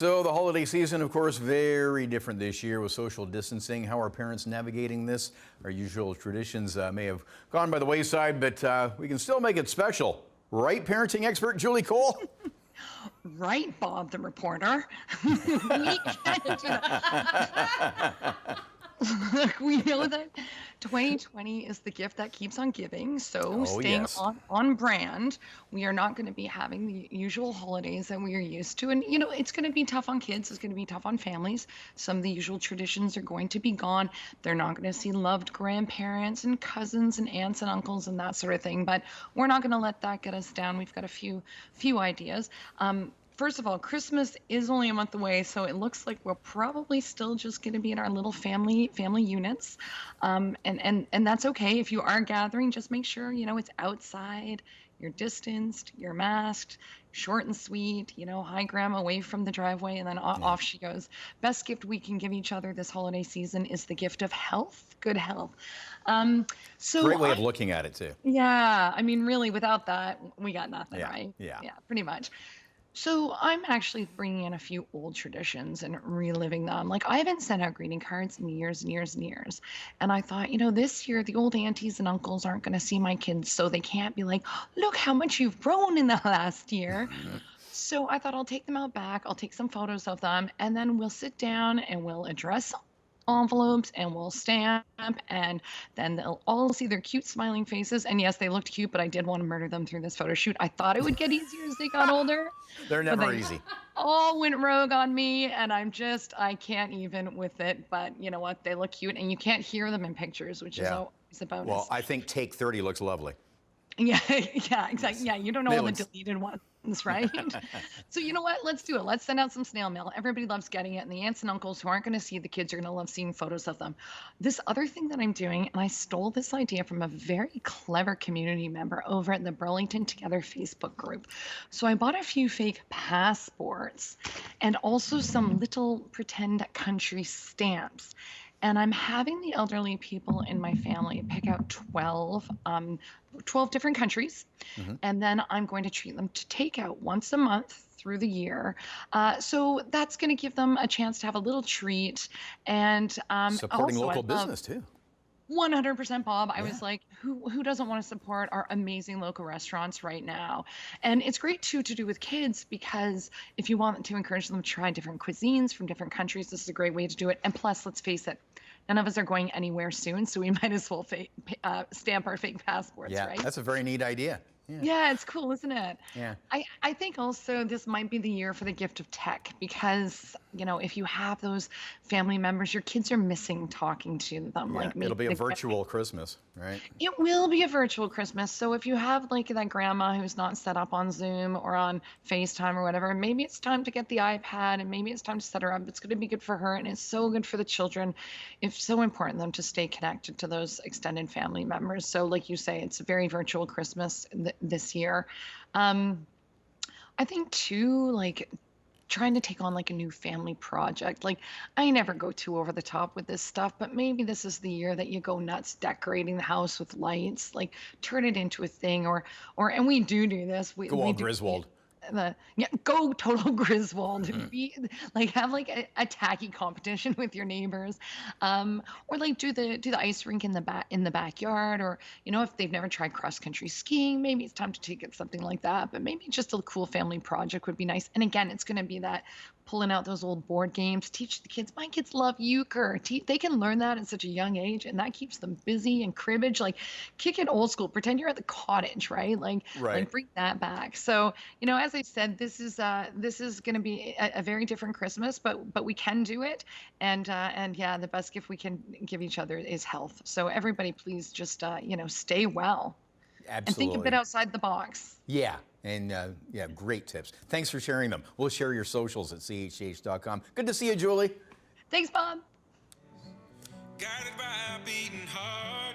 So the holiday season, of course, very different this year with social distancing. How are parents navigating this? Our usual traditions may have gone by the wayside, but we can still make it special. Right, parenting expert Julie Cole? Right, Bob the reporter. We can't do that. Look, we know that 2020 is the gift that keeps on giving. So Oh, staying yes. on brand, we are not going to be having the usual holidays that we are used to. And, it's going to be tough on kids. It's going to be tough on families. Some of the usual traditions are going to be gone. They're not going to see loved grandparents and cousins and aunts and uncles and that sort of thing. But we're not going to let that get us down. We've got a few ideas. First of all, Christmas is only a month away, so it looks like we're probably still just going to be in our little family units, and that's okay. If you are gathering, just make sure it's outside. You're distanced, you're masked, short and sweet. Hi, Grandma, away from the driveway, and then Yeah. off she goes. Best gift we can give each other this holiday season is the gift of health, good health. Um, Great so way of I looking at it, too. yeah, I mean, really, without that, we got nothing, Yeah, right? yeah. Yeah, pretty much. So I'm actually bringing in a few old traditions and reliving them. Like I haven't sent out greeting cards in years and years and years. And I thought, this year the old aunties and uncles aren't going to see my kids, so they can't be like, look how much you've grown in the last year. So I thought I'll take them out back. I'll take some photos of them, and then we'll sit down and we'll address envelopes and we'll stamp, and then they'll all see their cute smiling faces. And yes, they looked cute, but I did want to murder them through this photo shoot. I thought it would get easier as they got older, They're but never they easy. all went rogue on me, and I can't even with it. But you know what? They look cute, and you can't hear them in pictures, which is Yeah. always a Well, bonus. I think take 30 looks lovely. Yeah, yeah, exactly. Yes. Yeah, you don't know They all the look. deleted ones, right? So you know what? Let's do it. Let's send out some snail mail. Everybody loves getting it, and the aunts and uncles who aren't going to see the kids are going to love seeing photos of them. This other thing that I'm doing, and I stole this idea from a very clever community member over at the Burlington Together Facebook group. So I bought a few fake passports and also some little pretend country stamps. And I'm having the elderly people in my family pick out 12 different countries, Hmm. and then I'm going to treat them to takeout once a month through the year. So that's going to give them a chance to have a little treat. And Supporting also, I local love business, too. 100% Bob. I Yeah. was like, who doesn't want to support our amazing local restaurants right now? And it's great too to do with kids because if you want to encourage them to try different cuisines from different countries, this is a great way to do it. And plus, let's face it, none of us are going anywhere soon, so we might as well stamp our fake passports, Yeah, right? that's a very neat idea. Yeah. Yeah, it's cool, isn't it? Yeah. I think also this might be the year for the gift of tech because, if you have those family members, your kids are missing talking to them. Yeah. Like maybe It'll be a the virtual Christmas, right? it will be a virtual Christmas. So if you have like that grandma who's not set up on Zoom or on FaceTime or whatever, maybe it's time to get the iPad and maybe it's time to set her up. It's going to be good for her and it's so good for the children. It's so important them to stay connected to those extended family members. So like you say, it's a very virtual Christmas this year. Um, I think too, like trying to take on like a new family project. Like I never go too over the top with this stuff, but maybe this is the year that you go nuts decorating the house with lights, like turn it into a thing or and we do this. We Go we all do Griswold. yeah, go total Griswold. Be like have like a tacky competition with your neighbors, or like do the ice rink in the backyard, or if they've never tried cross country skiing, maybe it's time to take it something like that. But maybe just a cool family project would be nice. And again, it's going to be that pulling out those old board games, teach the kids. My kids love euchre. They can learn that at such a young age, and that keeps them busy and cribbage. Like kick it old school. Pretend you're at the cottage, right? Like Right. bring that back. So as I said, this is going to be a very different Christmas, but we can do it, and yeah, the best gift we can give each other is health. So everybody, please just stay well and think a bit Absolutely. outside the box. Yeah, and yeah, great tips. Thanks for sharing them. We'll share your socials at chh.com. Good to see you, Julie. Thanks, Bob. Guided by a beating heart.